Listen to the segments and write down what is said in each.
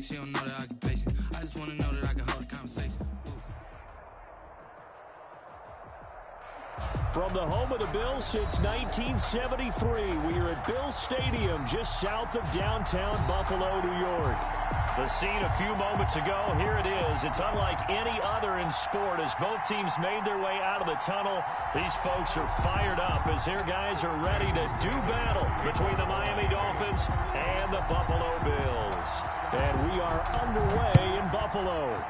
She don't know the occupation. I just want to know that I can hold a conversation. From the home of the Bills since 1973, we are at Bills Stadium just south of downtown Buffalo, New York. The scene a few moments ago, here it is. It's unlike any other in sport as both teams made their way out of the tunnel. These folks are fired up as their guys are ready to do battle between the Miami Dolphins and the Buffalo Bills. And we are underway in Buffalo.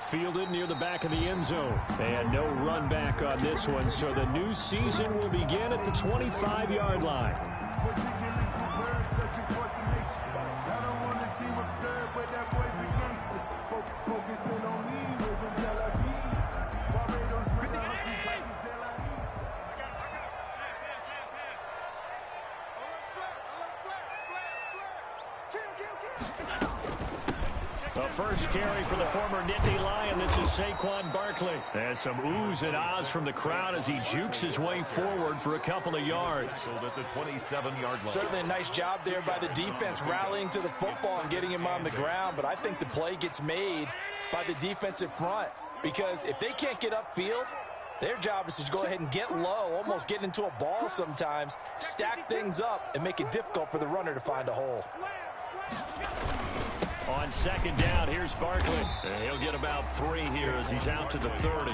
Fielded near the back of the end zone. And no run back on this one, so the new season will begin at the 25-yard line. The first carry for the former Nittany Lion. This is Saquon Barkley. There's some oohs and ahs from the crowd as he jukes his way forward for a couple of yards. At the 27-yard line. Certainly a nice job there by the defense rallying to the football and getting him on the ground. But I think the play gets made by the defensive front because if they can't get upfield, their job is to go ahead and get low, almost get into a ball sometimes, stack things up, and make it difficult for the runner to find a hole. On second down, here's Barkley. And he'll get about 3 here as he's out to the 30.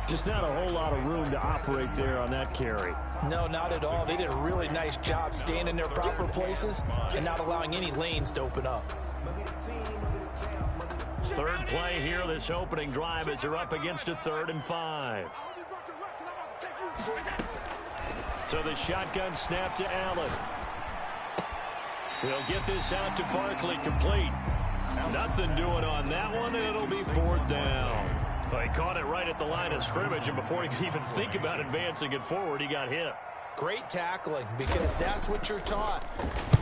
Just not a whole lot of room to operate there on that carry. No, not at all. They did a really nice job staying in their proper places and not allowing any lanes to open up. Third play here, this opening drive as they're up against a 3rd and 5. So the shotgun snap to Allen. He'll get this out to Barkley, complete. Nothing doing on that one, and it'll be 4th down. Well, he caught it right at the line of scrimmage, and before he could even think about advancing it forward, he got hit. Great tackling, because that's what you're taught.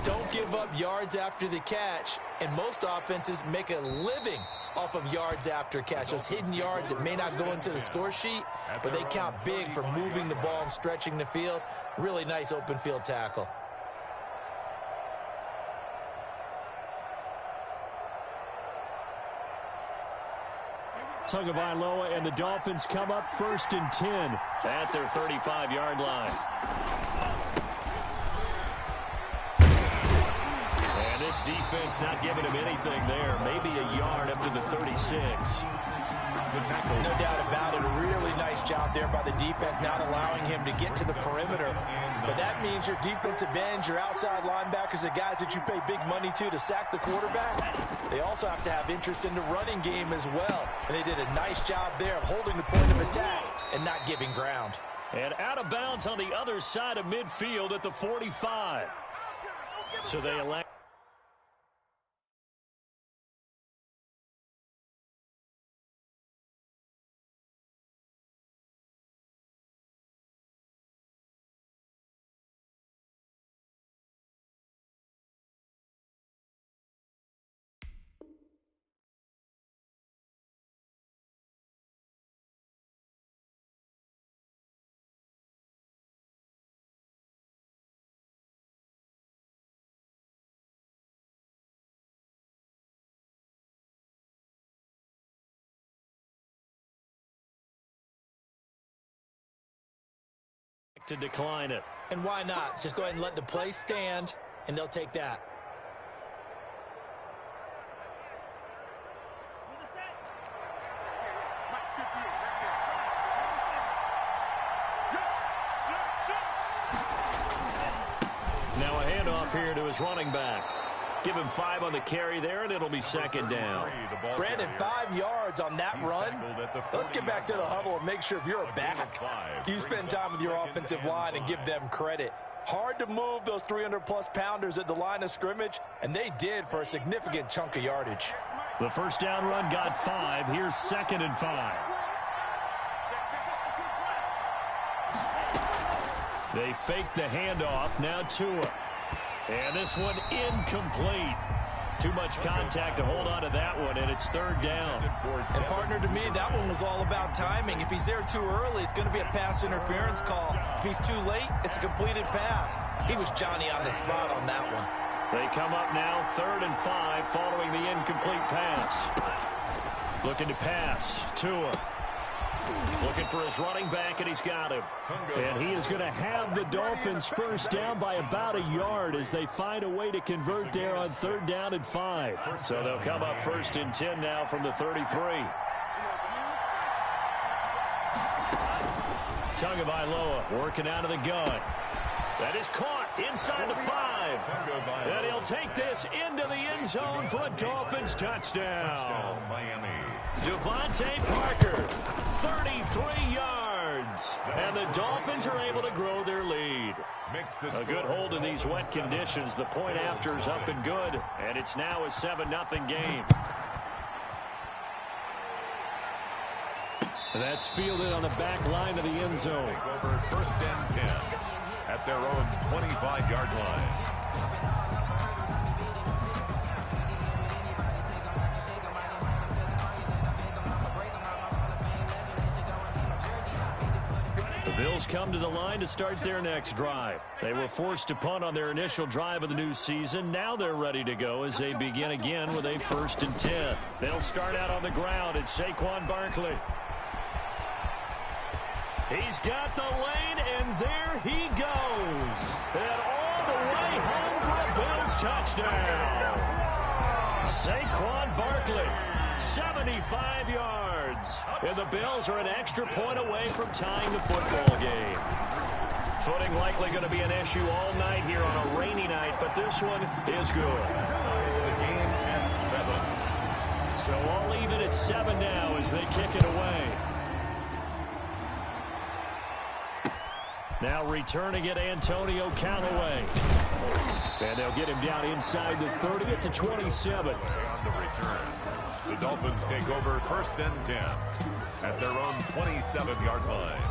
Don't give up yards after the catch, and most offenses make a living off of yards after catch. Those hidden yards that may not go into the score sheet, but they count big for moving the ball and stretching the field. Really nice open field tackle. Tagovailoa and the Dolphins come up 1st and 10 at their 35-yard line. And this defense not giving him anything there. Maybe a yard up to the 36. No doubt about it. A really nice job there by the defense, not allowing him to get to the perimeter. But that means your defensive ends, your outside linebackers, the guys that you pay big money to sack the quarterback, they also have to have interest in the running game as well. And they did a nice job there of holding the point of attack and not giving ground. And out of bounds on the other side of midfield at the 45. So they elect to decline it. And why not? Just go ahead and let the play stand, and they'll take that. Now a handoff here to his running back. Give him 5 on the carry there, and it'll be 2nd down. Brandon, 5 yards on that run. Let's get back to the huddle and make sure if you're a back, you spend time with your offensive line and give them credit. Hard to move those 300-plus pounders at the line of scrimmage, and they did for a significant chunk of yardage. The first down run got 5. Here's 2nd and 5. They fake the handoff. Now Tua. And this one incomplete. Too much contact to hold on to that one, and it's third down. And, partner, to me, that one was all about timing. If he's there too early, it's going to be a pass interference call. If he's too late, it's a completed pass. He was Johnny on the spot on that one. They come up now 3rd and 5 following the incomplete pass. Looking to pass. Tua. Looking for his running back, and he's got him. And he is going to have the Dolphins first down by about a yard as they find a way to convert there on 3rd down and 5. So they'll come up 1st and 10 now from the 33. Tagovailoa working out of the gun. That is caught inside the 5. And he'll take this into the end zone for a Dolphins touchdown. Devontae Parker, 33 yards. And the Dolphins are able to grow their lead. A good hold in these wet conditions. The point after is up and good. And it's now a 7-0 game. That's fielded on the back line of the end zone. Over 1st and 10 at their own 25-yard line. The Bills come to the line to start their next drive. They were forced to punt on their initial drive of the new season. Now they're ready to go as they begin again with a 1st and 10. They'll start out on the ground. It's Saquon Barkley. He's got the lane, and there he goes. And all the way home for a Bills touchdown. Saquon Barkley, 75 yards. And the Bills are an extra point away from tying the football game. Footing likely going to be an issue all night here on a rainy night, but this one is good. Ties the game at 7. So I'll leave it at 7 now as they kick it away. Now returning it, Antonio Callaway. And they'll get him down inside the 30 at the 27. On the return, the Dolphins take over 1st and 10 at their own 27-yard line.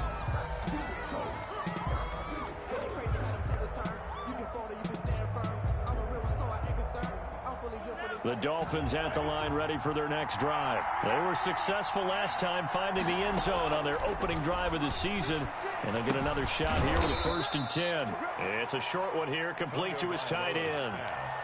The Dolphins at the line ready for their next drive. They were successful last time finding the end zone on their opening drive of the season. And they'll get another shot here with a 1st and 10. It's a short one here, complete to his tight end.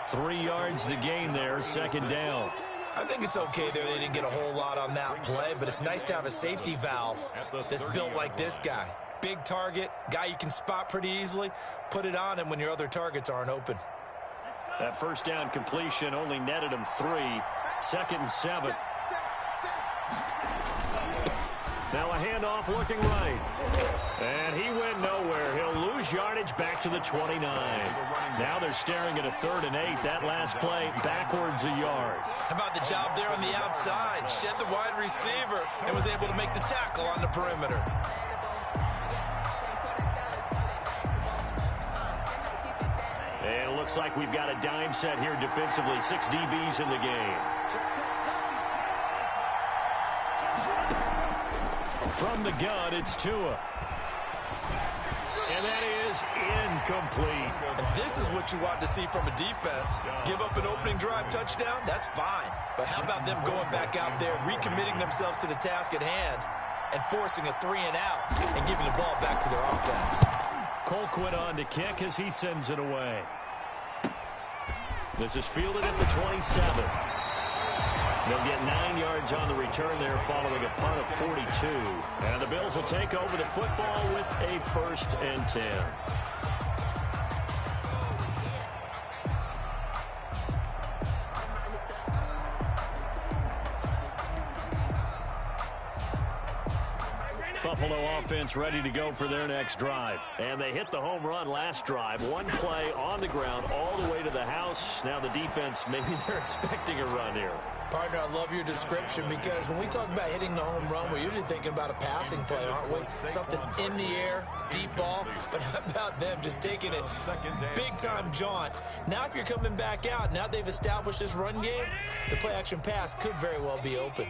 3 yards the gain there, 2nd down. I think it's okay there. They didn't get a whole lot on that play, but it's nice to have a safety valve that's built like this guy. Big target, guy you can spot pretty easily. Put it on him when your other targets aren't open. That 1st down completion only netted him 3. 2nd and 7. Now a handoff looking right. And he went nowhere. He'll lose yardage back to the 29. Now they're staring at a 3rd and 8. That last play backwards a yard. How about the job there on the outside? Shed the wide receiver and was able to make the tackle on the perimeter. And it looks like we've got a dime set here defensively. 6 DBs in the game. From the gun, it's Tua. And that is incomplete. And this is what you want to see from a defense. Give up an opening drive touchdown, that's fine. But how about them going back out there, recommitting themselves to the task at hand, and forcing a 3 and out, and giving the ball back to their offense. Colquitt on to kick as he sends it away. This is fielded at the 27. They'll get 9 yards on the return there following a punt of 42. And the Bills will take over the football with a 1st and 10. Buffalo offense ready to go for their next drive. And they hit the home run last drive. One play on the ground all the way to the house. Now the defense, maybe they're expecting a run here. Partner, I love your description because when we talk about hitting the home run, we're usually thinking about a passing play, aren't we? Something in the air, deep ball. But how about them just taking it big-time jaunt? Now if you're coming back out, now they've established this run game, the play-action pass could very well be open.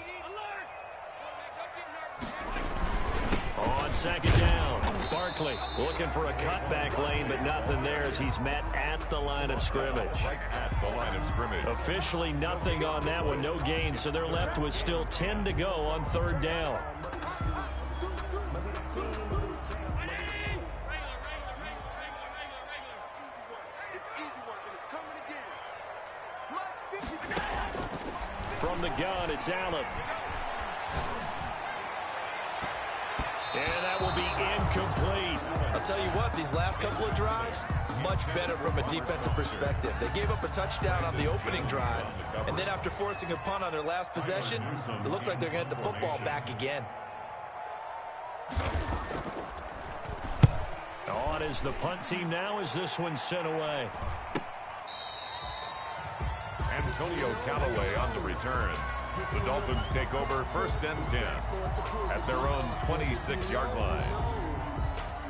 On 2nd down, Barkley looking for a cutback lane, but nothing there as he's met at the line of scrimmage. at the line of scrimmage. Officially nothing on that one, no gain, so they're left with still 10 to go on third down. From the gun, it's Allen. And that will be incomplete. I'll tell you what, these last couple of drives, much better from a defensive perspective. They gave up a touchdown on the opening drive, and then after forcing a punt on their last possession, it looks like they're going to get the football back again. On is the punt team now as this one's sent away. Antonio Callaway on the return. The Dolphins take over 1st and 10 at their own 26-yard line.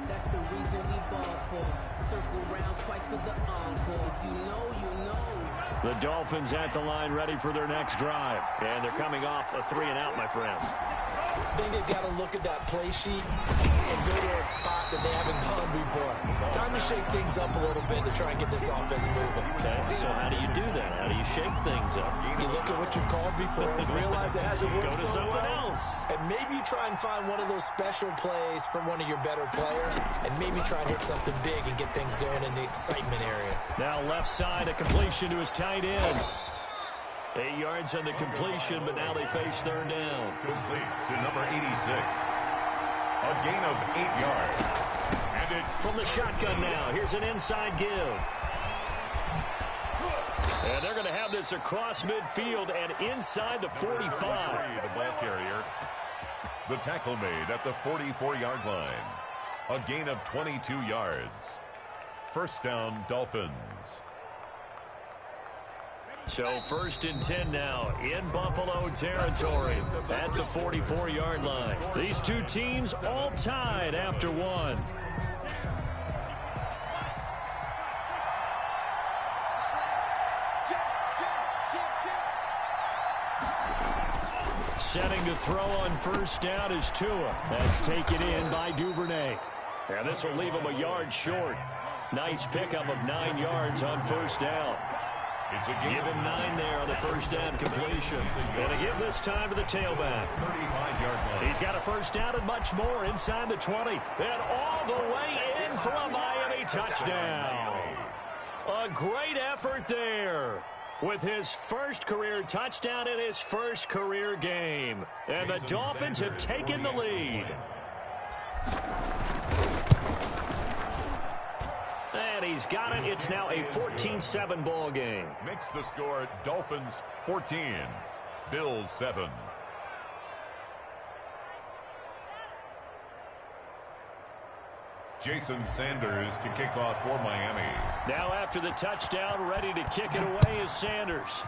That's the reason we ball for. Circle round twice for the encore. If you know, you know. The Dolphins at the line ready for their next drive. And they're coming off a 3-and-out, my friend. I think they've got to look at that play sheet and go to a spot that they haven't gone before. Time to shake things up a little bit to try and get this offense moving. Okay, so how do you do that? How do you shake things up? You look at what you've called before and realize it hasn't worked Go to so something well. else. And maybe try and find one of those special plays from one of your better players and maybe try and hit something big and get things going in the excitement area. Now left side, a completion to his tight end. 8 yards on the completion, but now they face third down. Complete to number 86. A gain of 8 yards. And it's From the shotgun now, here's an inside give. And they're going to have this across midfield and inside the 45. the ball carrier. The tackle made at the 44-yard line. A gain of 22 yards. First down, Dolphins. So 1st and 10 now in Buffalo territory at the 44-yard line. These two teams all tied after one. Setting to throw on first down is Tua. That's taken in by Duvernay. And this will leave him a yard short. Nice pickup of 9 yards on first down. It's a Give him 9 there on the first down completion. And a give this time to the tailback. 35-yard line. He's got a first down and much more inside the 20. And all the way in for a Miami touchdown. A great effort there with his first career touchdown in his first career game. And the Dolphins have taken the lead. And he's got it. It's now a 14-7 ball game. Makes the score Dolphins 14, Bills 7. Jason Sanders to kick off for Miami. Now after the touchdown, ready to kick it away is Sanders.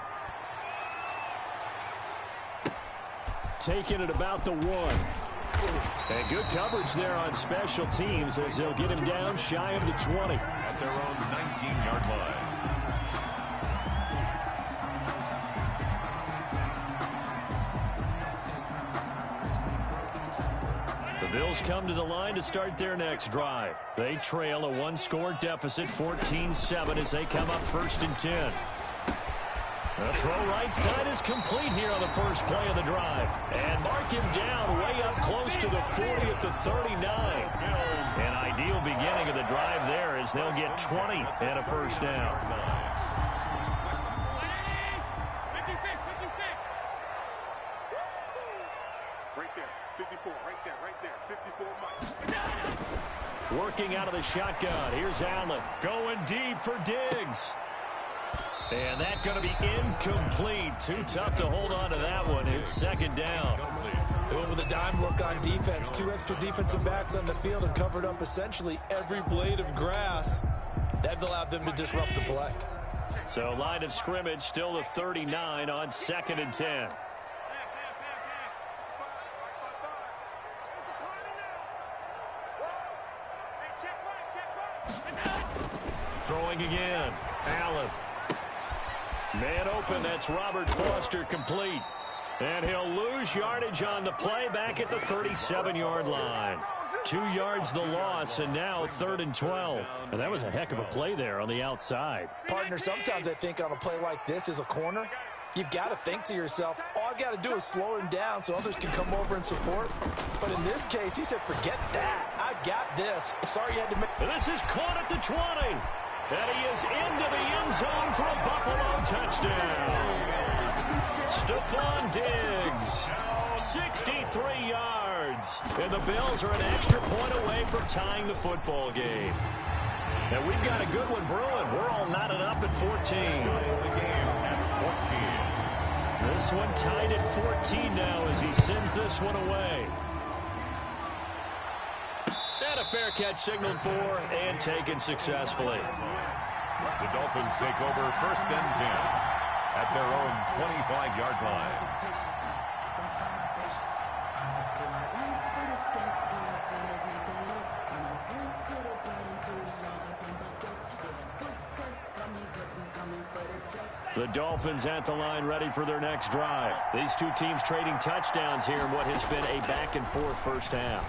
Taking it about the 1. And good coverage there on special teams as they'll get him down shy of the 20. At their own 19-yard line. The Bills come to the line to start their next drive. They trail a 1-score deficit, 14-7, as they come up 1st and 10. The throw right side is complete here on the first play of the drive. And mark him down way up close to the 40 at the 39. An ideal beginning of the drive there as they'll get 20 and a first down. Right there, 54, right there, 54 Mike. Working out of the shotgun. Here's Allen going deep for Diggs. And that's going to be incomplete. Too tough to hold on to that one. It's 2nd down. They went with a dime look on defense. 2 extra defensive backs on the field and covered up essentially every blade of grass. That allowed them to disrupt the play. So line of scrimmage still the 39 on 2nd and 10. Throwing again. Allen. Man open, that's Robert Foster, complete. And he'll lose yardage on the play back at the 37-yard line. 2 yards the loss, and now 3rd and 12. And that was a heck of a play there on the outside. Partner, sometimes I think on a play like this as a corner, you've got to think to yourself, all I've got to do is slow him down so others can come over and support. But in this case, he said, forget that. I've got this. Sorry you had to make... This is caught at the 20. And he is into the end zone for a Buffalo touchdown. Stephon Diggs, 63 yards. And the Bills are an extra point away from tying the football game. And we've got a good one brewing. We're all knotted up at 14. This one tied at 14 now as he sends this one away. And a fair catch signaled for and taken successfully. The Dolphins take over 1st and 10 at their own 25-yard line. The Dolphins at the line ready for their next drive. These two teams trading touchdowns here in what has been a back-and-forth first half.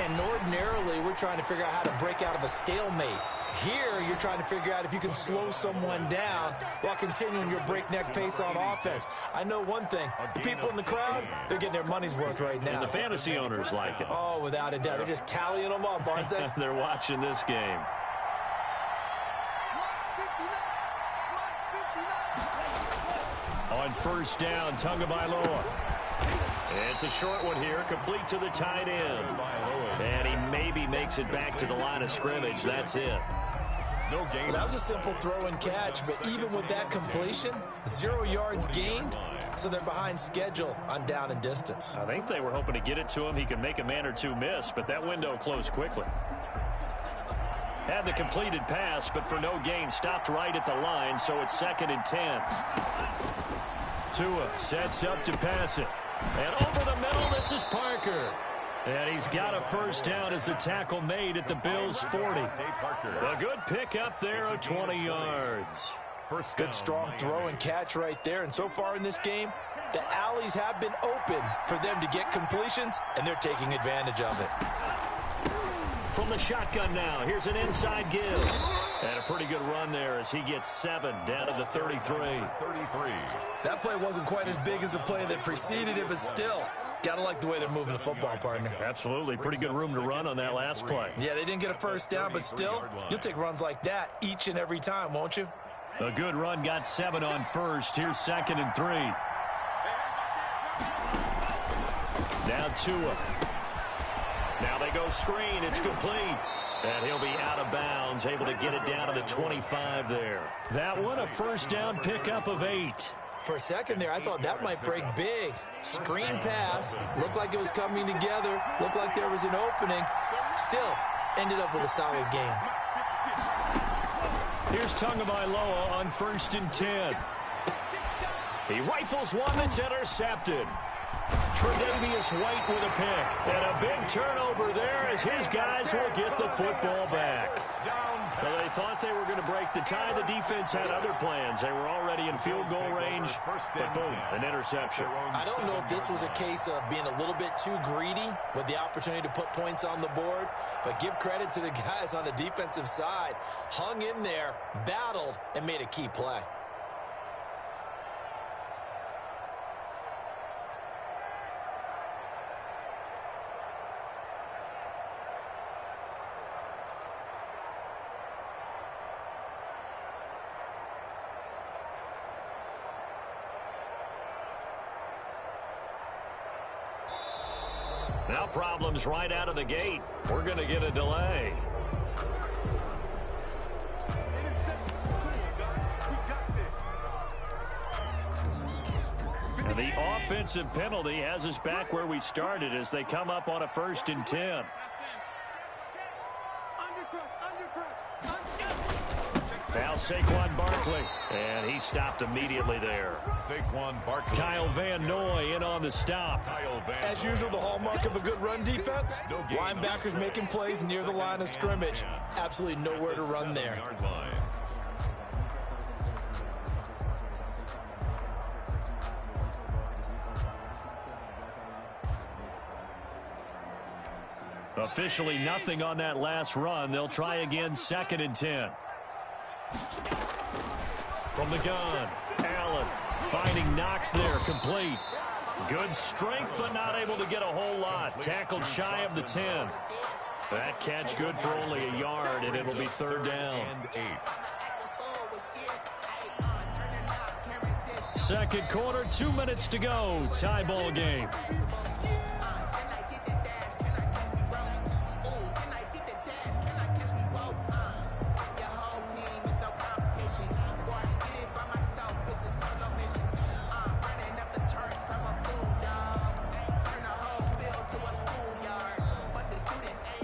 And ordinarily, we're trying to figure out how to break out of a stalemate. Here, you're trying to figure out if you can slow someone down while continuing your breakneck pace on offense. I know one thing. The people in the crowd, they're getting their money's worth right now. And the fantasy owners like it. Oh, without a doubt. They're just tallying them up, aren't they? They're watching this game. On 1st down, Tagovailoa. It's a short one here, complete to the tight end. And he maybe makes it back to the line of scrimmage. That's it. No gain. Well, that was a simple throw and catch, but even with that completion, 0 yards gained, so they're behind schedule on down and distance. I think they were hoping to get it to him. He could make a man or two miss, but that window closed quickly. Had the completed pass, but for no gain, stopped right at the line, so it's 2nd and 10. Tua sets up to pass it. And over the middle, this is Parker. And he's got a 1st down as the tackle made at the Bills' 40. A good pick up there of 20 yards. Good strong throw and catch right there. And so far in this game, the alleys have been open for them to get completions, and they're taking advantage of it. From the shotgun now, here's an inside give. And a pretty good run there as he gets 7 down to the 33. That play wasn't quite as big as the play that preceded it, but still, got to like the way they're moving the football, partner. Absolutely. Pretty good room to run on that last play. Yeah, they didn't get a 1st down, but still, you'll take runs like that each and every time, won't you? A good run, got 7 on 1st. Here's 2nd and 3. Now Tua. Now they go screen. It's complete. And he'll be out of bounds, able to get it down to the 25 there. That one, a 1st down pickup of 8. For a second there, I thought that might break big. Screen pass. Looked like it was coming together. Looked like there was an opening. Still, ended up with a solid game. Here's Tagovailoa on 1st and 10. He rifles one that's intercepted. Tre'Davious White with a pick. And a big turnover there as his guys will get the football back. Well, they thought they were going to break the tie. The defense had other plans. They were already in field goal range, but boom, an interception. I don't know if this was a case of being a little bit too greedy with the opportunity to put points on the board, but give credit to the guys on the defensive side. Hung in there, battled, and made a key play. Now problems right out of the gate. We're going to get a delay. And the offensive penalty has us back where we started as they come up on a 1st and 10. Now Saquon Barkley, and he stopped immediately there. Saquon Barkley. Kyle Van Noy in on the stop. As usual, the hallmark of a good run defense, linebackers making plays near the line of scrimmage. Absolutely nowhere to run there. Officially nothing on that last run. They'll try again, 2nd and 10. From the gun, Allen finding Knox there, complete. Good strength, but not able to get a whole lot. Tackled shy of the 10. That catch good for only a yard, and it'll be 3rd down. And 8. Second quarter, 2 minutes to go. Tie ball game.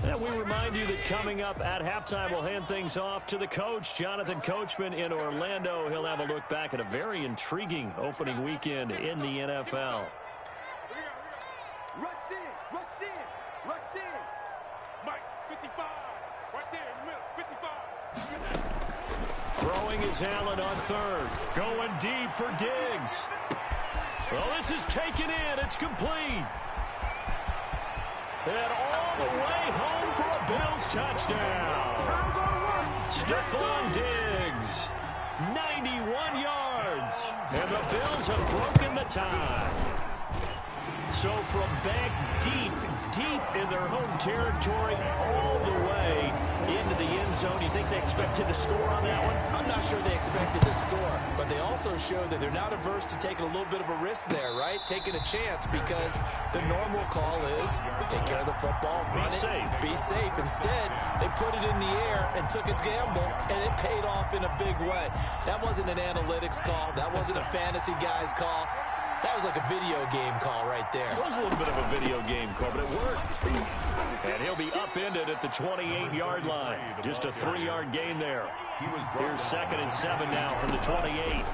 And we remind you that coming up at halftime, we'll hand things off to the coach, Jonathan Coachman in Orlando. He'll have a look back at a very intriguing opening weekend in the NFL. Rush in, rush in, rush in. Mike, 55, right there in the middle, 55. Throwing is Allen on 3rd. Going deep for Diggs. Well, this is taken in. It's complete. And all the way home for a Bills touchdown. Stephon Diggs, 91 yards. And the Bills have broken the tie. So from back deep in their home territory, all the way into the end zone, you think they expected to score on that one? I'm not sure they expected to score, but they also showed that they're not averse to taking a little bit of a risk there, right? Taking a chance, because the normal call is take care of the football, run it, be safe. Instead, they put it in the air and took a gamble, and it paid off in a big way. That wasn't an analytics call. That wasn't a fantasy guy's call. That was like a video game call right there. It was a little bit of a video game call, but it worked. And he'll be upended at the 28-yard line. Just a 3-yard gain there. Here's 2nd and 7 now from the 28.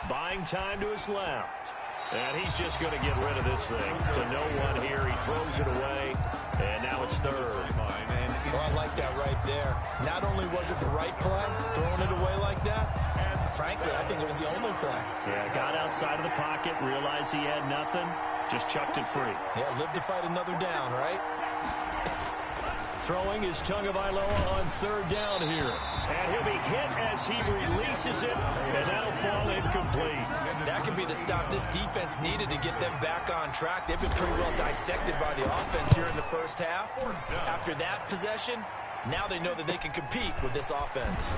Buying time to his left. And he's just going to get rid of this thing. To no one here. He throws it away. And now it's 3rd. Well, I like that right there. Not only was it the right play, throwing it away like that, frankly, I think it was the only play. Yeah, got outside of the pocket, realized he had nothing, just chucked it free. Yeah, live to fight another down, right? Throwing is Tagovailoa on 3rd down here. And he'll be hit as he releases it, and that'll fall incomplete. That could be the stop this defense needed to get them back on track. They've been pretty well dissected by the offense here in the first half. After that possession, now they know that they can compete with this offense.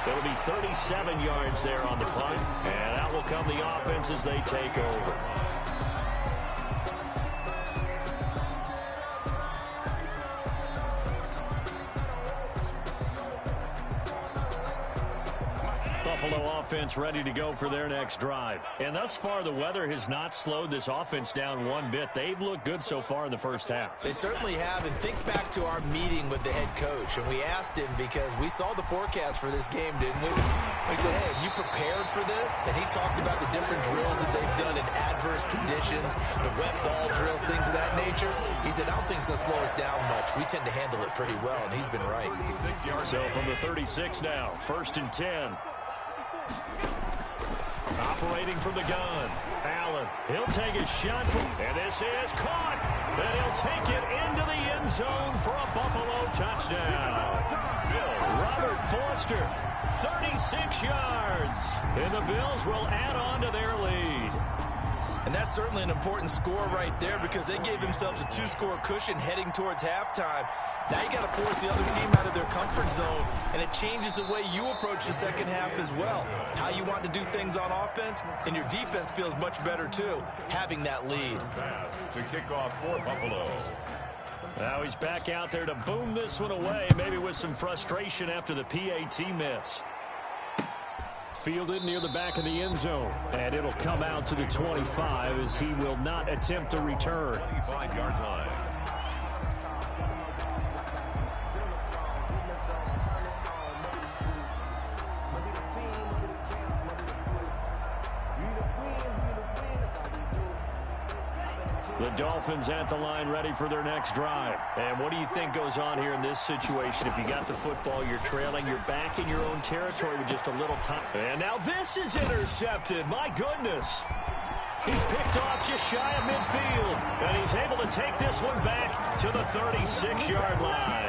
It'll be 37 yards there on the punt, and out will come the offense as they take over. Buffalo offense ready to go for their next drive. And thus far, the weather has not slowed this offense down one bit. They've looked good so far in the first half. They certainly have. And think back to our meeting with the head coach. And we asked him, because we saw the forecast for this game, didn't we? We said, hey, have you prepared for this? And he talked about the different drills that they've done in adverse conditions, the wet ball drills, things of that nature. He said, I don't think it's going to slow us down much. We tend to handle it pretty well, and he's been right. So from the 36 now, 1st and 10. Operating from the gun, Allen. He'll take a shot, and this is caught. And he'll take it into the end zone for a Buffalo touchdown. Robert Foster, 36 yards. And the Bills will add on to their lead. And that's certainly an important score right there, because they gave themselves a 2-score cushion heading towards halftime. Now you got to force the other team out of their comfort zone, and it changes the way you approach the second half as well. How you want to do things on offense, and your defense feels much better too, having that lead. To kick off for Buffalo. Now he's back out there to boom this one away, maybe with some frustration after the PAT miss. Fielded near the back of the end zone, and it'll come out to the 25 as he will not attempt to return. 25-yard line. The Dolphins at the line ready for their next drive. And what do you think goes on here in this situation? If you got the football, you're trailing, you're back in your own territory with just a little time. And now this is intercepted. My goodness. He's picked off just shy of midfield, and he's able to take this one back to the 36-yard line.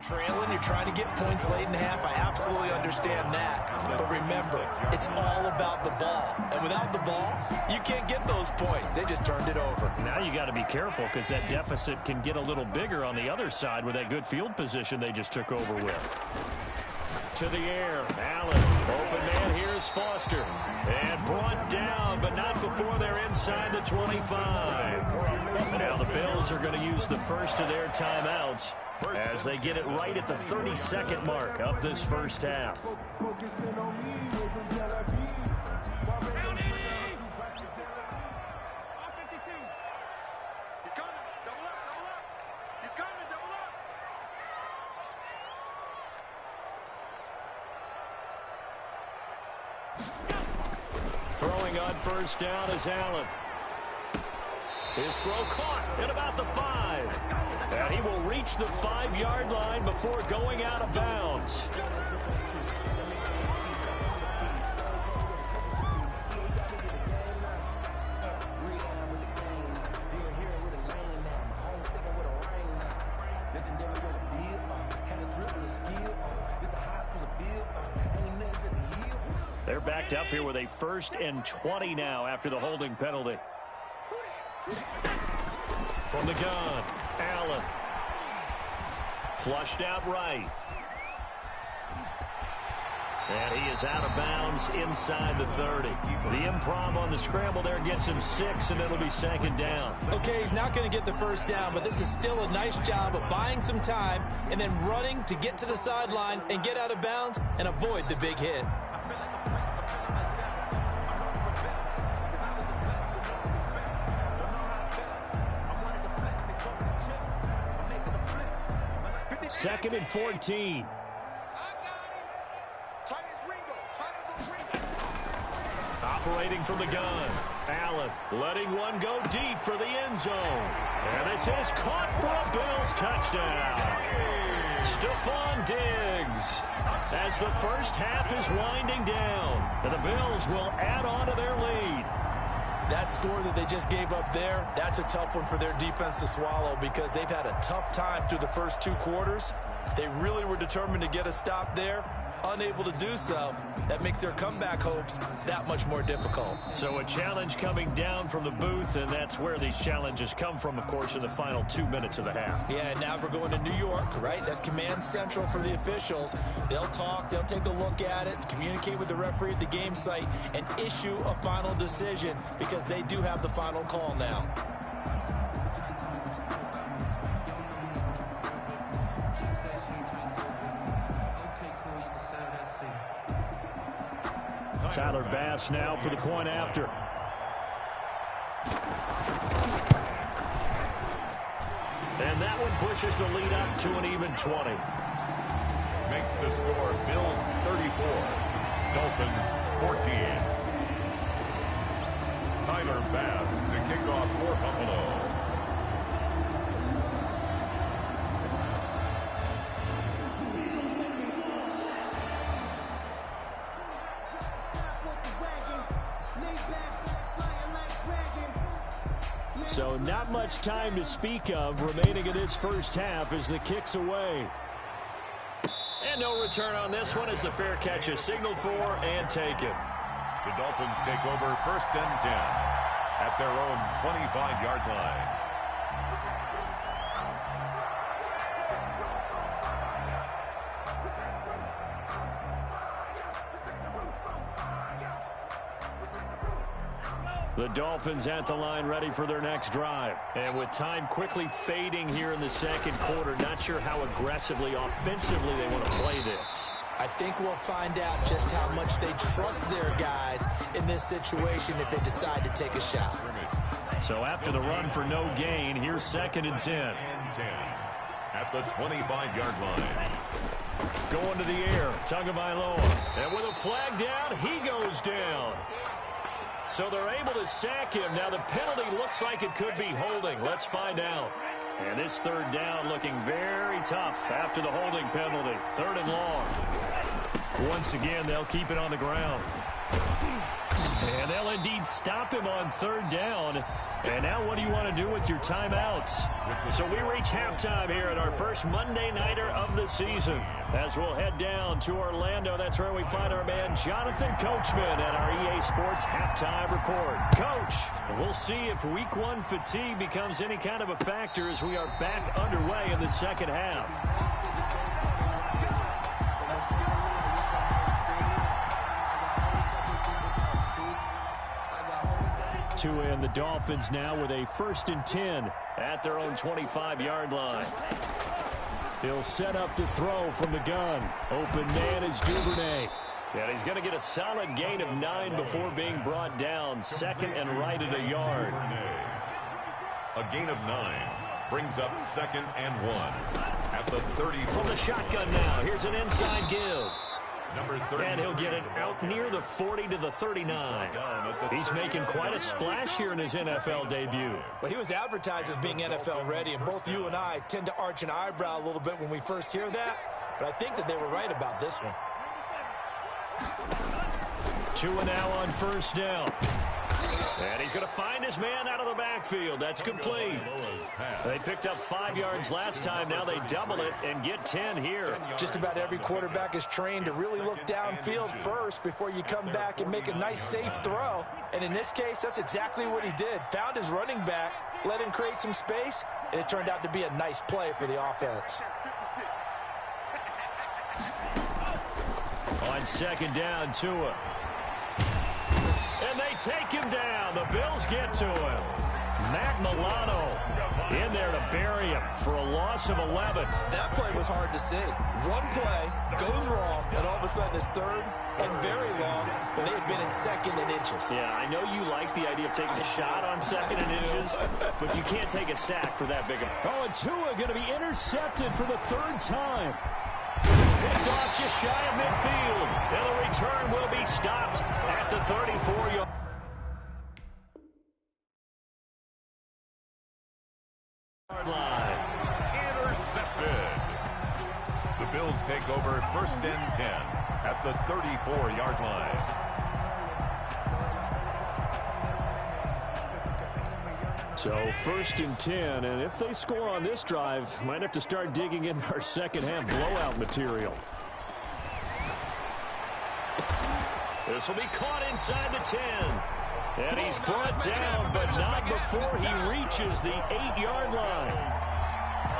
Trailing, you're trying to get points late in the half. I absolutely understand that. But remember, it's all about the ball. And without the ball, you can't get those points. They just turned it over. Now you got to be careful because that deficit can get a little bigger on the other side with that good field position they just took over with. To the air, Allen. Open man, here's Foster. And brought down, but not before they're inside the 25. Now the Bills are going to use the first of their timeouts as they get it right at the 32nd mark of this first half. Throwing on first down is Allen. His throw caught at about the 5. And he will reach the 5-yard line before going out of bounds. They're backed up here with a 1st and 20 now after the holding penalty. From the gun, Allen. Flushed out right. And he is out of bounds inside the 30. The improv on the scramble there gets him 6, and it'll be 2nd down. Okay, he's not going to get the first down, but this is still a nice job of buying some time and then running to get to the sideline and get out of bounds and avoid the big hit. Second and 14. Operating from the gun. Allen letting one go deep for the end zone. And this is caught for a Bills touchdown. Stephon Diggs. As the first half is winding down, and the Bills will add on to their lead. That score that they just gave up there, that's a tough one for their defense to swallow because they've had a tough time through the first 2 quarters. They really were determined to get a stop there. Unable to do so, that makes their comeback hopes that much more difficult. So a challenge coming down from the booth, and that's where these challenges come from, of course, in the final 2 minutes of the half. Yeah, now we're going to New York, right? That's command central for the officials. They'll talk, they'll take a look at it, communicate with the referee at the game site, and issue a final decision because they do have the final call now. Tyler Bass now for the point after. And that one pushes the lead up to an even 20. Makes the score Bills 34, Dolphins 14. Tyler Bass to kick off for Buffalo. So not much time to speak of remaining in this first half as the kick's away. And no return on this one as the fair catch is signaled for and taken. The Dolphins take over 1st and 10 at their own 25-yard line. The Dolphins at the line ready for their next drive. And with time quickly fading here in the 2nd quarter, not sure how aggressively, offensively they want to play this. I think we'll find out just how much they trust their guys in this situation if they decide to take a shot. So after the run for no gain, here's 2nd and 10. At the 25-yard line. Going to the air, Tagovailoa. And with a flag down, he goes down. So they're able to sack him. Now the penalty looks like it could be holding. Let's find out. And this third down looking very tough after the holding penalty. 3rd and long. Once again, they'll keep it on the ground. And they'll indeed stop him on 3rd down. And now what do you want to do with your timeouts? So we reach halftime here at our first Monday Nighter of the season. As we'll head down to Orlando, that's where we find our man Jonathan Coachman at our EA Sports Halftime Report. Coach, we'll see if Week 1 fatigue becomes any kind of a factor as we are back underway in the second half. And the Dolphins now with a 1st and 10 at their own 25-yard line. He'll set up to throw from the gun. Open man is Duvernay. And he's going to get a solid gain of 9 before being brought down. 2nd and right at a yard. A gain of 9 brings up 2nd and 1 at the 30. From the shotgun now. Here's an inside give. And he'll get it out near the 40 to the 39. He's making quite a splash here in his NFL debut. Well, he was advertised as being NFL ready, and both you and I tend to arch an eyebrow a little bit when we first hear that. But I think that they were right about this one. 2 now on 1st down. And he's going to find his man out of the backfield. That's complete. They picked up 5 yards last time. Now they double it and get 10 here. Just about every quarterback is trained to really look downfield first before you come back and make a nice, safe throw. And in this case, that's exactly what he did. Found his running back, let him create some space, and it turned out to be a nice play for the offense. On 2nd down, Tua. And they take him down. The Bills get to him. Matt Milano in there to bury him for a loss of 11. That play was hard to see. One play goes wrong, and all of a sudden it's 3rd and very long, but they had been in 2nd and inches. Yeah, I know you like the idea of taking a shot on 2nd and inches, but you can't take a sack for that big of a... Oh, and Tua going to be intercepted for the 3rd time. He's picked off just shy of midfield. And the return will be stopped at the 34-yard line. Intercepted. The Bills take over 1st and 10 at the 34-yard line. So 1st and 10, and if they score on this drive, might have to start digging in our second half blowout material. This will be caught inside the 10. And he's brought down, but not before he reaches the 8-yard line.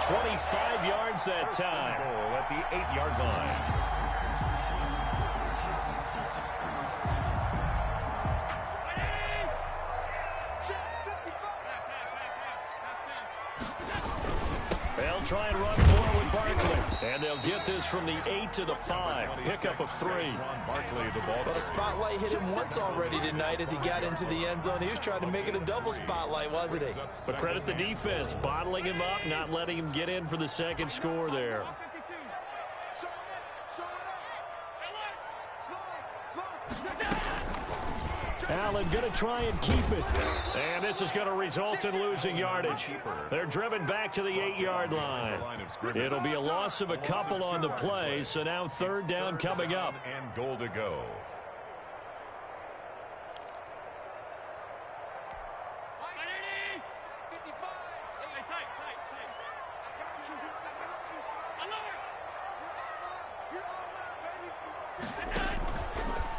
25 yards that time. At the 8-yard line. They'll try and run forward with Barkley. And they'll get this from the 8 to the 5. Pickup of 3. Well, the spotlight hit him once already tonight as he got into the end zone. He was trying to make it a double spotlight, wasn't he? But credit the defense, bottling him up, not letting him get in for the second score there. Allen going to try and keep it. And this is going to result in losing yardage. They're driven back to the 8-yard line. It'll be a loss of a couple on the play, so now 3rd down coming up. And goal to go.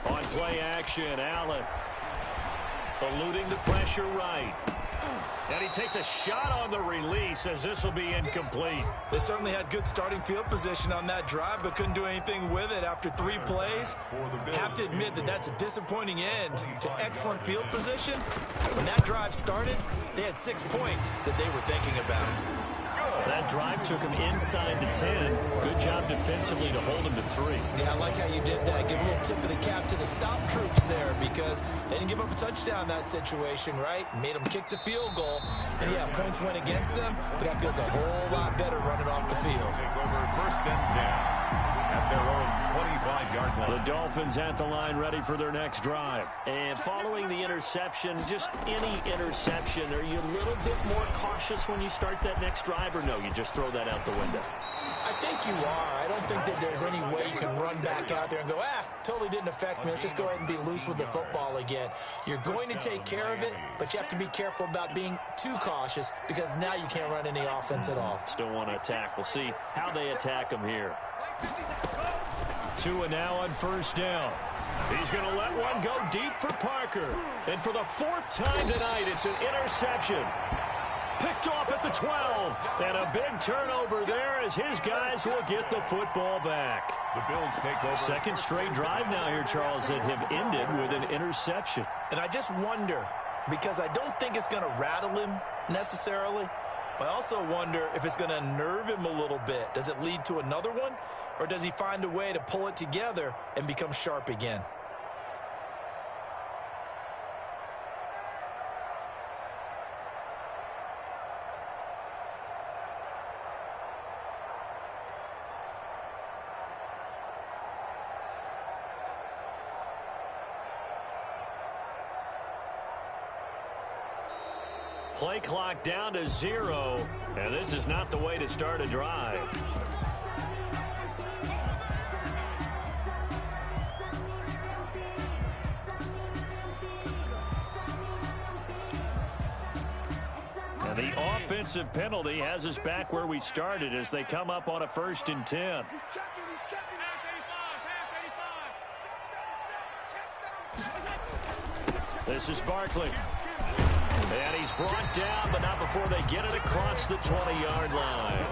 On play action, Allen eluding the pressure right. And he takes a shot on the release as this will be incomplete. They certainly had good starting field position on that drive, but couldn't do anything with it after 3 plays. Have to admit that that's a disappointing end to excellent field position. When that drive started, they had 6 points that they were thinking about. That drive took him inside the 10. Good job defensively to hold him to 3. Yeah, I like how you did that. Give a little tip of the cap to the stop troops there because they didn't give up a touchdown in that situation, right? Made them kick the field goal. And, yeah, points went against them, but that feels a whole lot better running off the field. Take over 1st and 10 at their own 25-yard line. The Dolphins at the line ready for their next drive. And following the interception, just any interception, are you a little bit more cautious when you start that next drive, or no, you just throw that out the window? I think you are. I don't think that there's any way you can run back out there and go, totally didn't affect me. Let's just go ahead and be loose with the football again. You're going to take care of it, but you have to be careful about being too cautious because now you can't run any offense at all. Still want to attack. We'll see how they attack him here. Tua now on first down. He's going to let one go deep for Parker. And for the fourth time tonight, it's an interception. Picked off at the 12. And a big turnover there as his guys will get the football back. The Bills take over. Second straight drive now here, Charles, that have ended with an interception. And I just wonder, because I don't think it's going to rattle him necessarily, but I also wonder if it's going to nerve him a little bit. Does it lead to another one, or does he find a way to pull it together and become sharp again? Play clock down to 0, and this is not the way to start a drive. And the offensive penalty has us back where we started as they come up on a 1st and 10. This is Barkley. And he's brought down, but not before they get it across the 20-yard line.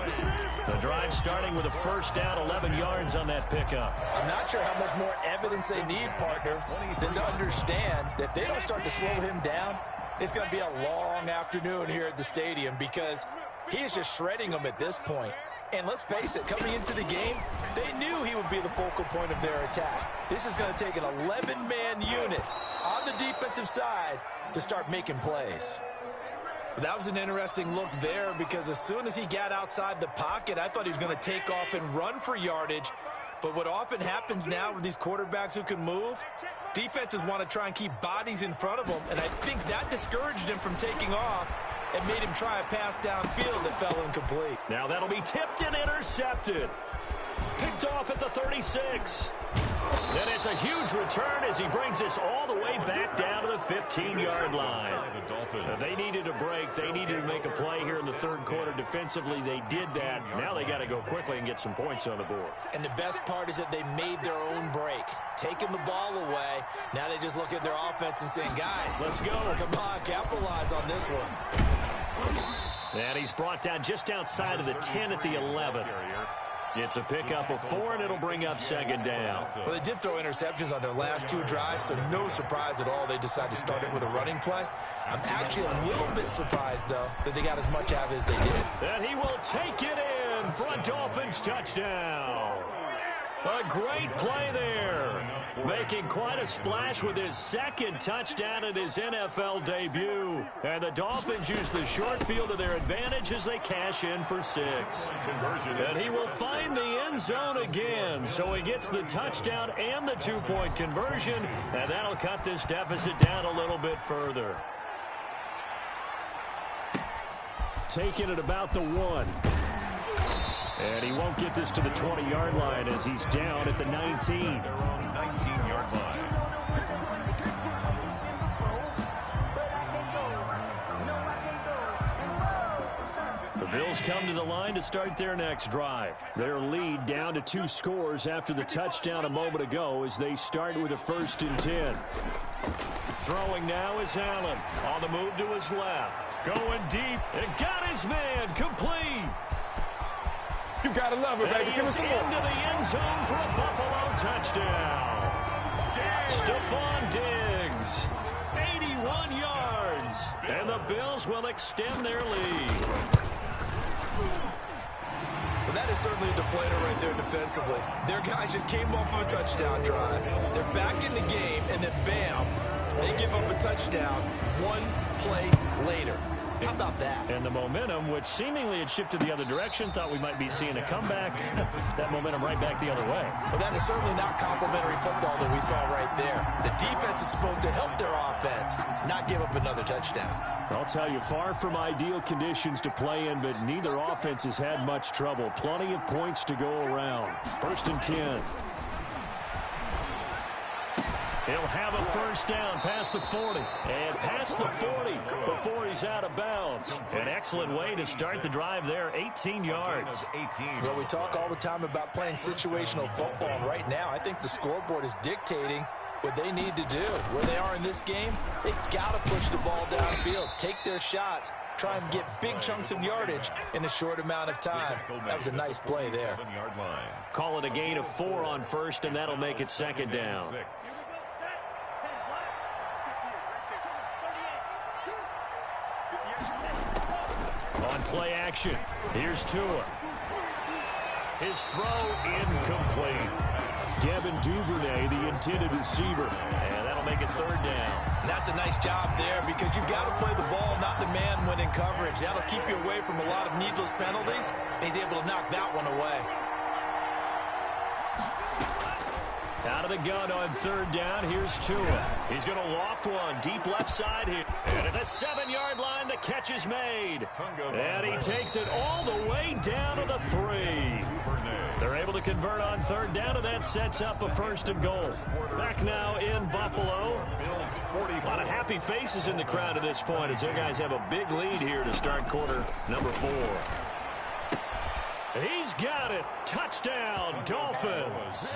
The drive starting with a first down, 11 yards on that pickup. I'm not sure how much more evidence they need, partner, than to understand that if they don't start to slow him down, it's going to be a long afternoon here at the stadium because he is just shredding them at this point. And let's face it, coming into the game, they knew he would be the focal point of their attack. This is going to take an 11-man unit on the defensive side to start making plays. That was an interesting look there because as soon as he got outside the pocket, I thought he was going to take off and run for yardage. But what often happens now with these quarterbacks who can move, defenses want to try and keep bodies in front of them, and I think that discouraged him from taking off and made him try a pass downfield that fell incomplete. Now that'll be tipped and intercepted. Picked off at the 36. And it's a huge return as he brings us all the way back down to the 15-yard line. They needed a break. They needed to make a play here in the third quarter. Defensively, they did that. Now they got to go quickly and get some points on the board. And the best part is that they made their own break, taking the ball away. Now they just look at their offense and saying, guys, let's go. Come on, capitalize on this one. And he's brought down just outside of the 10 at the 11. It's a pickup of 4, and it'll bring up second down. Well, they did throw interceptions on their last 2 drives, so no surprise at all they decided to start it with a running play. I'm actually a little bit surprised, though, that they got as much out of it as they did. And he will take it in for a Dolphins touchdown. A great play there. Making quite a splash with his second touchdown in his NFL debut. And the Dolphins use the short field to their advantage as they cash in for 6. And he will find the end zone again. So he gets the touchdown and the 2-point conversion. And that'll cut this deficit down a little bit further. Taking it about the 1. And he won't get this to the 20-yard line as he's down at the 19. Their own 19-yard line. The Bills come to the line to start their next drive. Their lead down to 2 scores after the touchdown a moment ago as they start with a 1st and 10. Throwing now is Allen. On the move to his left. Going deep and got his man complete. You gotta love it, baby. Give us some more. Into the end zone for a Buffalo touchdown. Stephon Diggs, 81 yards, and the Bills will extend their lead. Well, that is certainly a deflator right there defensively. Their guys just came off of a touchdown drive. They're back in the game, and then bam, they give up a touchdown 1 play later. How about that? And the momentum, which seemingly had shifted the other direction, thought we might be seeing a comeback. That momentum right back the other way. Well, that is certainly not complimentary football that we saw right there. The defense is supposed to help their offense, not give up another touchdown. I'll tell you, far from ideal conditions to play in, but neither offense has had much trouble. Plenty of points to go around. 1st and 10. He'll have a first down past the 40. And past the 40 before he's out of bounds. An excellent way to start the drive there, 18 yards. Well, we talk all the time about playing situational football, and right now I think the scoreboard is dictating what they need to do. Where they are in this game, they've got to push the ball downfield, take their shots, try and get big chunks of yardage in a short amount of time. That was a nice play there. Call it a gain of 4 on first, and that'll make it 2nd down. On play action, here's Tua. His throw incomplete. Devin Duvernay, the intended receiver. And that'll make it 3rd down. And that's a nice job there because you've got to play the ball, not the man when in coverage. That'll keep you away from a lot of needless penalties. And he's able to knock that one away. Out of the gun on 3rd down, here's Tua. He's going to loft one deep left side here. And at the 7-yard line, the catch is made. And he takes it all the way down to the 3. They're able to convert on 3rd down, and that sets up a 1st and goal. Back now in Buffalo. A lot of happy faces in the crowd at this point as their guys have a big lead here to start quarter number 4. He's got it. Touchdown, Dolphins.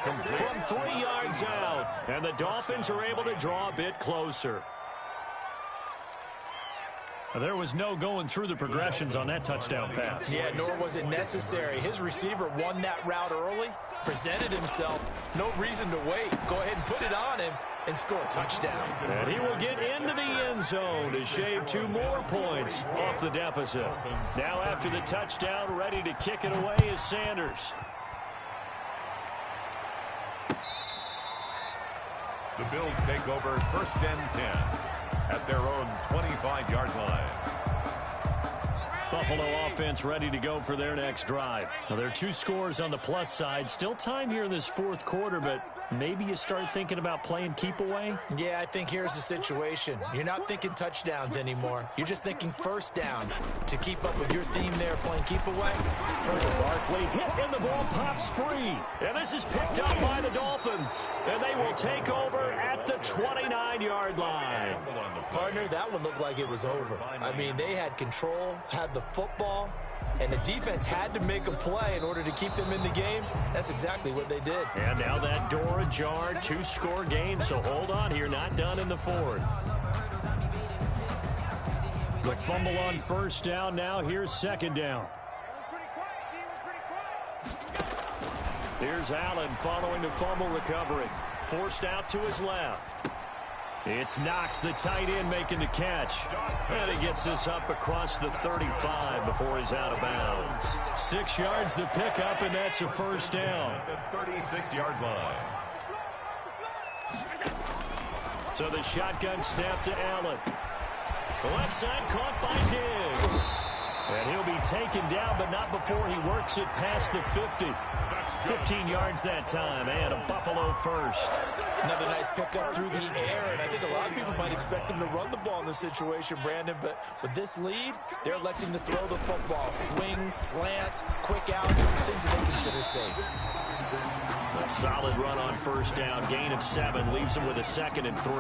From 3 yards out. And the Dolphins are able to draw a bit closer. There was no going through the progressions on that touchdown pass. Yeah, nor was it necessary. His receiver won that route early, presented himself. No reason to wait. Go ahead and put it on him and score a touchdown. And he will get into the end zone to shave 2 more points off the deficit. Now after the touchdown, ready to kick it away is Sanders. The Bills take over 1st and 10 at their own 25-yard line. Buffalo offense ready to go for their next drive. Now, there are 2 scores on the plus side. Still time here in this 4th quarter, but maybe you start thinking about playing keep away? Yeah, I think here's the situation. You're not thinking touchdowns anymore. You're just thinking first downs. To keep up with your theme there, playing keep away. First, Barkley hit and the ball pops free. And this is picked up by the Dolphins. And they will take over at the 29-yard line. Partner, that one looked like it was over. I mean, they had control, had the football, and the defense had to make a play in order to keep them in the game. That's exactly what they did. And now that door ajar, 2-score game, so hold on here, not done in the 4th. The fumble on 1st down, now here's 2nd down. Here's Allen following the fumble recovery. Forced out to his left. It's Knox, the tight end, making the catch. And he gets this up across the 35 before he's out of bounds. 6 yards the pickup, and that's a 1st down. At the 36-yard line. So the shotgun snap to Allen. The left side caught by Diggs. And he'll be taken down, but not before he works it past the 50. 15 yards that time, and a Buffalo first. Another nice pickup through the air, and I think a lot of people might expect him to run the ball in this situation, Brandon, but with this lead, they're electing to throw the football. Swings, slants, quick outs, things that they consider safe. A solid run on 1st down. Gain of 7 leaves him with a 2nd and 3.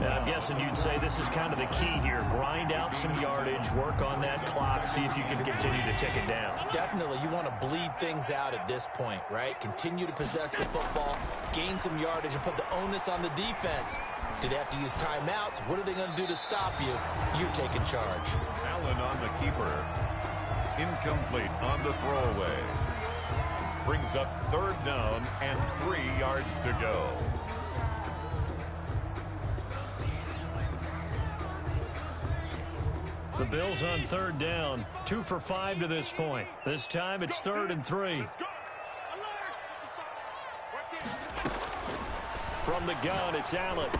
And I'm guessing you'd say this is kind of the key here. Grind out some yardage, work on that clock, see if you can continue to tick it down. Definitely, you want to bleed things out at this point, right? Continue to possess the football, gain some yardage, and put the onus on the defense. Do they have to use timeouts? What are they going to do to stop you? You're taking charge. Allen on the keeper. Incomplete on the throwaway. Brings up 3rd down and 3 yards to go. The Bills on 3rd down. 2 for 5 to this point. This time it's 3rd and 3. From the gun, it's Allen.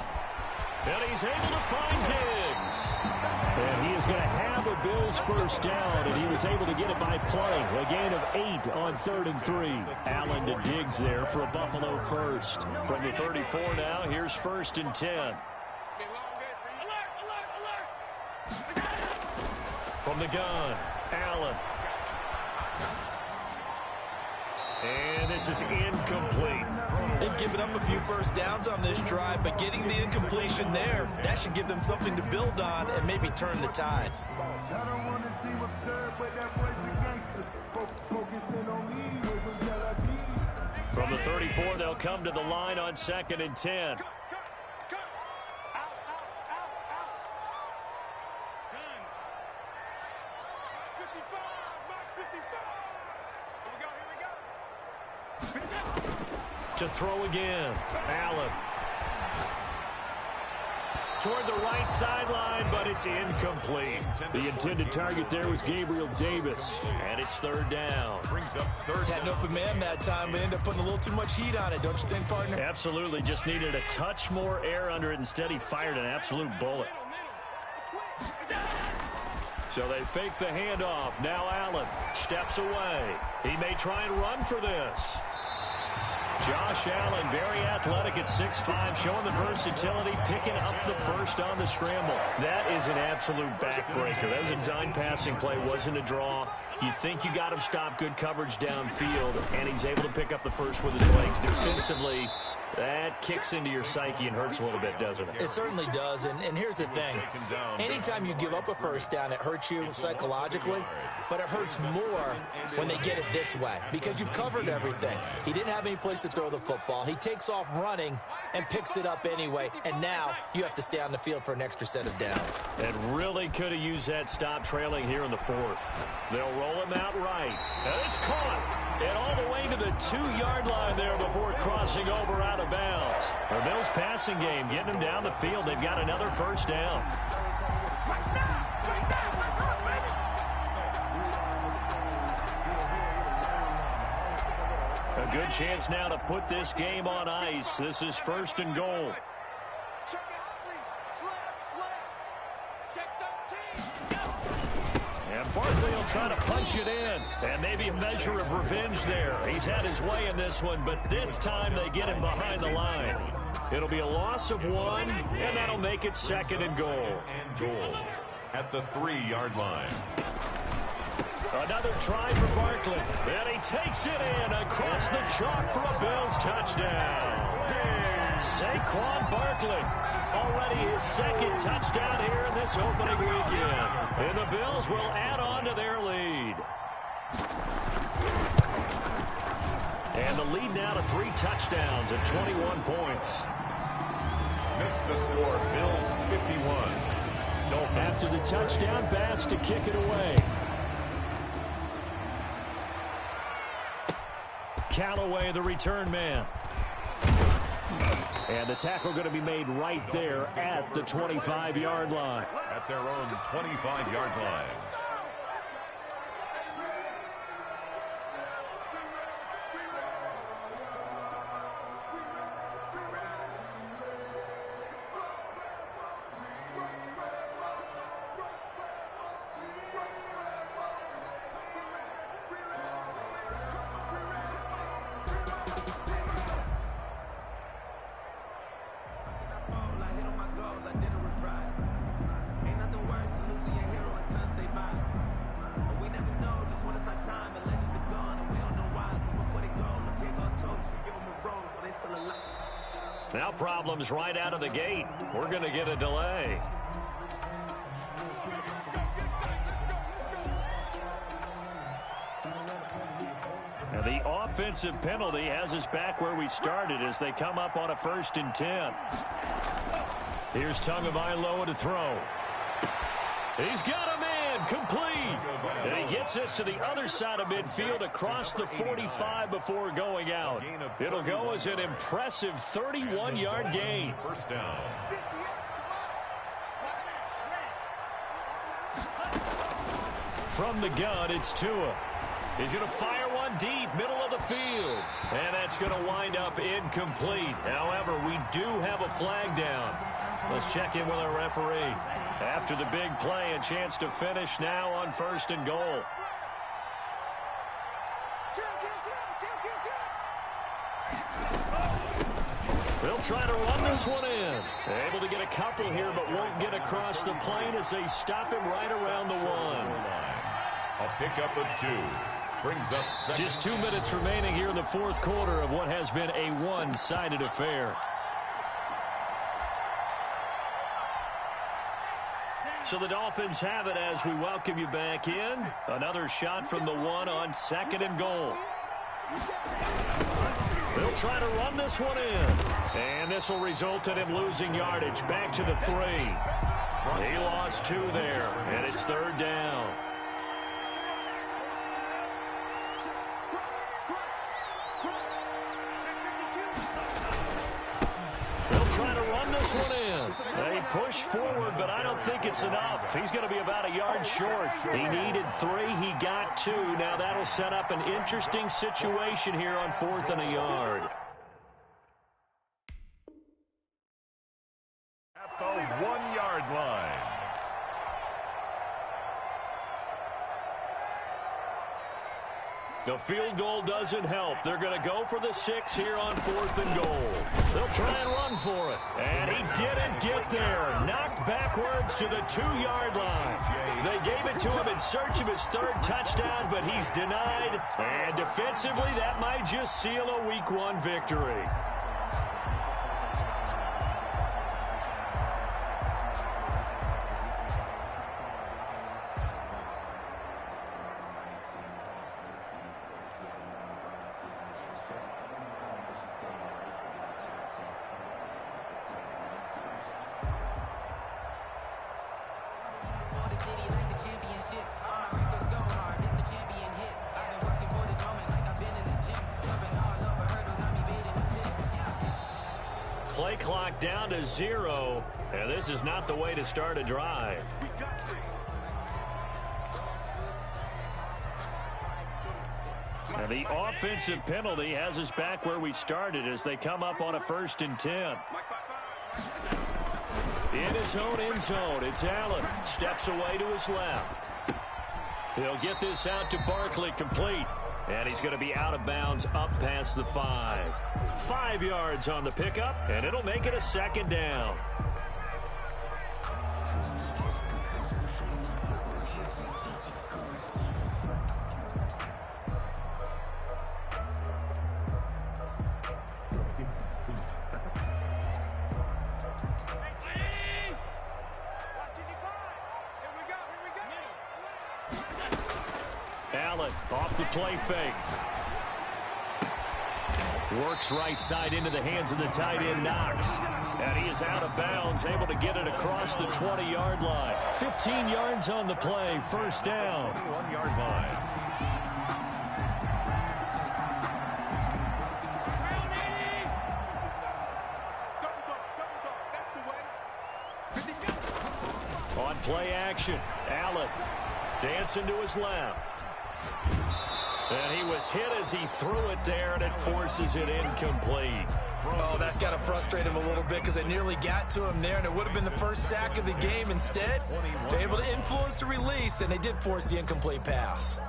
And he's able to find Diggs. And he is going to have Bills first down, and he was able to get it by playing. A gain of 8 on 3rd and 3. Allen to Diggs there for a Buffalo first. From the 34 now, here's 1st and 10. From the gun, Allen. And this is incomplete. They've given up a few first downs on this drive, but getting the incompletion there, that should give them something to build on and maybe turn the tide. From the 34, they'll come to the line on 2nd and 10. To throw again, Allen. Toward the right sideline, but it's incomplete. The intended target there was Gabriel Davis. And it's 3rd down. Had an open man that time, but ended up putting a little too much heat on it, don't you think, partner? Absolutely. Just needed a touch more air under it. Instead, he fired an absolute bullet. So they fake the handoff. Now Allen steps away. He may try and run for this. Josh Allen, very athletic at 6'5", showing the versatility, picking up the first on the scramble. That is an absolute backbreaker. That was a design passing play, wasn't a draw. You think you got him stopped, good coverage downfield, and he's able to pick up the first with his legs. Defensively, that kicks into your psyche and hurts a little bit, doesn't it? It certainly does, and here's the thing. Anytime you give up a first down, it hurts you psychologically, but it hurts more when they get it this way because you've covered everything. He didn't have any place to throw the football. He takes off running and picks it up anyway, and now you have to stay on the field for an extra set of downs. And really could have used that stop trailing here in the 4th. They'll roll him out right, and it's caught. And all the way to the 2-yard line there before crossing over out of bounds. The Bills passing game getting them down the field. They've got another first down. A good chance now to put this game on ice. This is 1st and goal. And Barkley will try to punch it in. And maybe a measure of revenge there. He's had his way in this one, but this time they get him behind the line. It'll be a loss of 1, and that'll make it 2nd and goal. At the 3-yard line. Another try for Barkley. And he takes it in across the chalk for a Bills touchdown. Saquon Barkley. Already his 2nd touchdown here in this opening weekend. And the Bills will add on to their lead. And the lead now to 3 touchdowns at 21 points. Makes the score Bills 51. Dolphins. After the touchdown pass to kick it away. Callaway, the return man. And the tackle going to be made right there at the 25-yard line. At their own 25-yard line. Now problems right out of the gate. We're going to get a delay. Now the offensive penalty has us back where we started as they come up on a 1st and 10. Here's Tagovailoa to throw. He's got him in, complete. And he gets us to the other side of midfield across the 45 before going out. It'll go as an impressive 31-yard gain. First down. From the gun, it's Tua. He's going to fire one deep, middle of the field. And that's going to wind up incomplete. However, we do have a flag down. Let's check in with our referee. After the big play, a chance to finish now on 1st and goal. They'll try to run this one in. Able to get a couple here, but won't get across the plane as they stop him right around the 1. A pickup of 2. Brings up second. Just 2 minutes remaining here in the 4th quarter of what has been a one-sided affair. So the Dolphins have it as we welcome you back in. Another shot from the 1 on 2nd and goal. They'll try to run this one in. And this will result in him losing yardage. Back to the 3. He lost 2 there, and it's 3rd down. They'll try to run this one in. They push forward, but I don't think it's enough. He's going to be about a yard short. He needed 3. He got 2. Now that'll set up an interesting situation here on 4th and a yard. At the 1-yard line. The field goal doesn't help. They're going to go for the 6 here on 4th and goal. They'll try and run for it. And he didn't get there. Knocked backwards to the 2-yard line. They gave it to him in search of his 3rd touchdown, but he's denied. And defensively, that might just seal a Week 1 victory. Play clock down to 0, and this is not the way to start a drive. Now the offensive penalty has us back where we started as they come up on a 1st and 10. In his own end zone, it's Allen. Steps away to his left. He'll get this out to Barkley, complete. And he's going to be out of bounds up past the 5. 5 yards on the pickup, and it'll make it a 2nd down. Allen off the play fake. Works right side into the hands of the tight end, Knox. And he is out of bounds, able to get it across the 20-yard line. 15 yards on the play, 1st down. 1-yard line. On play action, Allen dancing to his left. And he was hit as he threw it there, and it forces it incomplete. Oh, that's got to frustrate him a little bit because they nearly got to him there, and it would have been the first sack of the game. Instead, they're able to influence the release, and they did force the incomplete pass.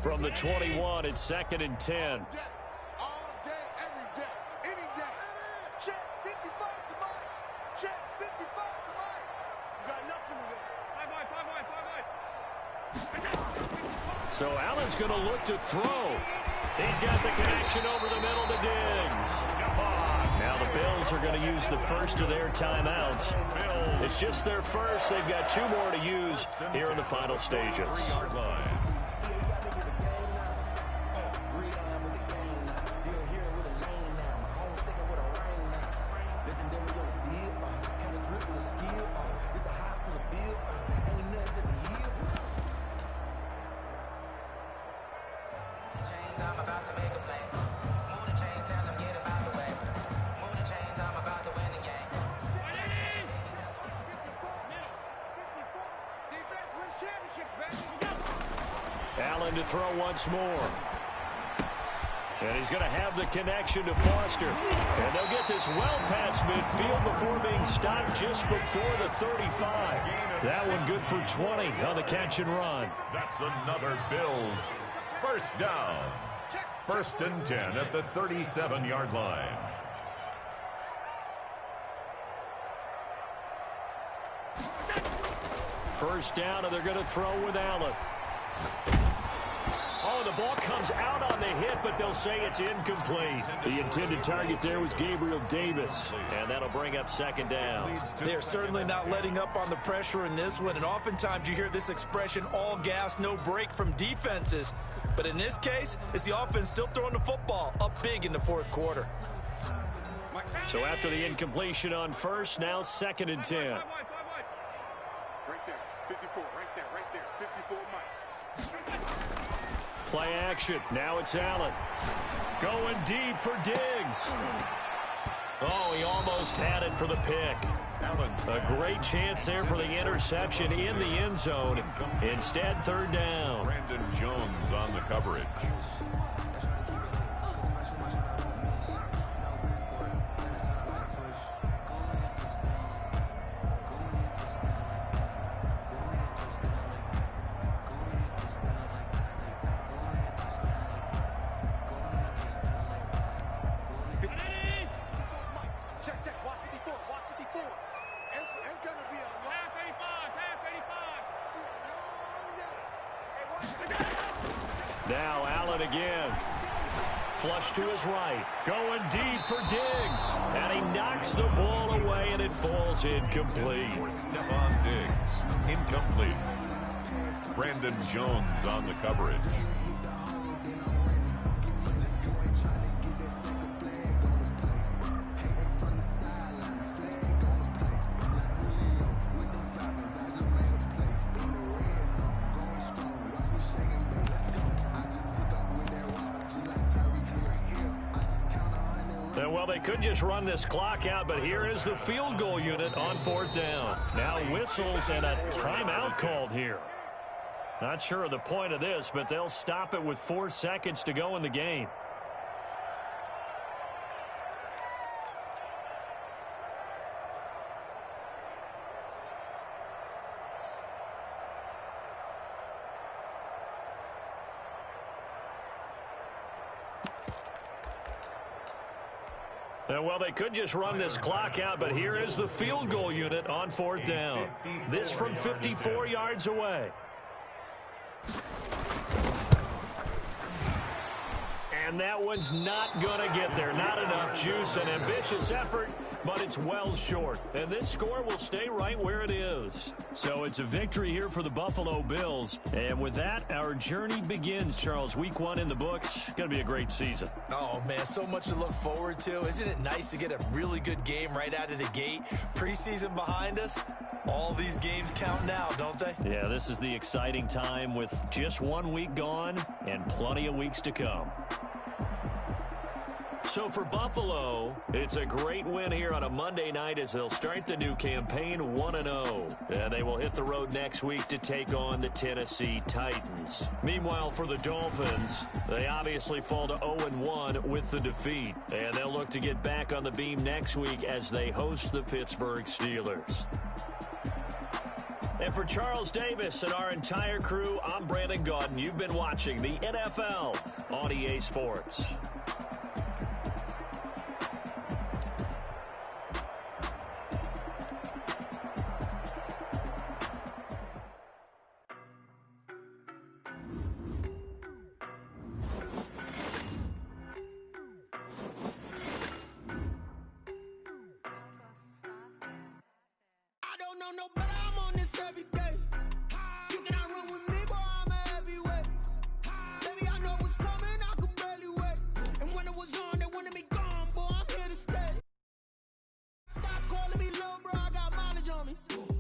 From the 21, it's 2nd and 10. So Allen's going to look to throw. He's got the connection over the middle to Diggs. Now the Bills are going to use the first of their timeouts. It's just their first. They've got 2 more to use here in the final stages. Allen to throw once more. And he's going to have the connection to Foster. And they'll get this well past midfield before being stopped just before the 35. That one good for 20 on the catch and run. That's another Bills first down. 1st and 10 at the 37-yard line. First down, and they're going to throw with Allen. Oh, the ball comes out on the hit, but they'll say it's incomplete. The intended target there was Gabriel Davis, and that'll bring up 2nd down. They're certainly not letting up on the pressure in this one, and oftentimes you hear this expression, all gas, no break from defenses. But in this case, it's the offense still throwing the football up big in the 4th quarter. So after the incompletion on first, now 2nd and 10. Right there, 54, right there, 54, Mike. Play action. Now it's Allen. Going deep for Diggs. Oh, he almost had it for the pick. A great chance there for the interception in the end zone. Instead, 3rd down. Brandon Jones on the coverage. Check, watch 54, watch 54. It's going to be a long... Pass 85. Now Allen again. Flush to his right. Going deep for Diggs. And he knocks the ball away, and it falls incomplete. For Stephon Diggs. Incomplete. Brandon Jones on the coverage. Well, they could just run this clock out, but here is the field goal unit on 4th down. Now whistles and a timeout called here. Not sure of the point of this, but they'll stop it with 4 seconds to go in the game. Well, they could just run this clock out, but here is the field goal unit on 4th down. This from 54 yards away. And that one's not going to get there. Not enough juice. An ambitious effort, but it's well short. And this score will stay right where it is. So it's a victory here for the Buffalo Bills. And with that, our journey begins, Charles. Week 1 in the books. Going to be a great season. Oh, man, so much to look forward to. Isn't it nice to get a really good game right out of the gate? Preseason behind us. All these games count now, don't they? Yeah, this is the exciting time with just 1 week gone and plenty of weeks to come. So for Buffalo, it's a great win here on a Monday night as they'll start the new campaign 1-0. And they will hit the road next week to take on the Tennessee Titans. Meanwhile, for the Dolphins, they obviously fall to 0-1 with the defeat. And they'll look to get back on the beam next week as they host the Pittsburgh Steelers. And for Charles Davis and our entire crew, I'm Brandon Gaudin. You've been watching the NFL on EA Sports. No, but I'm on this every day.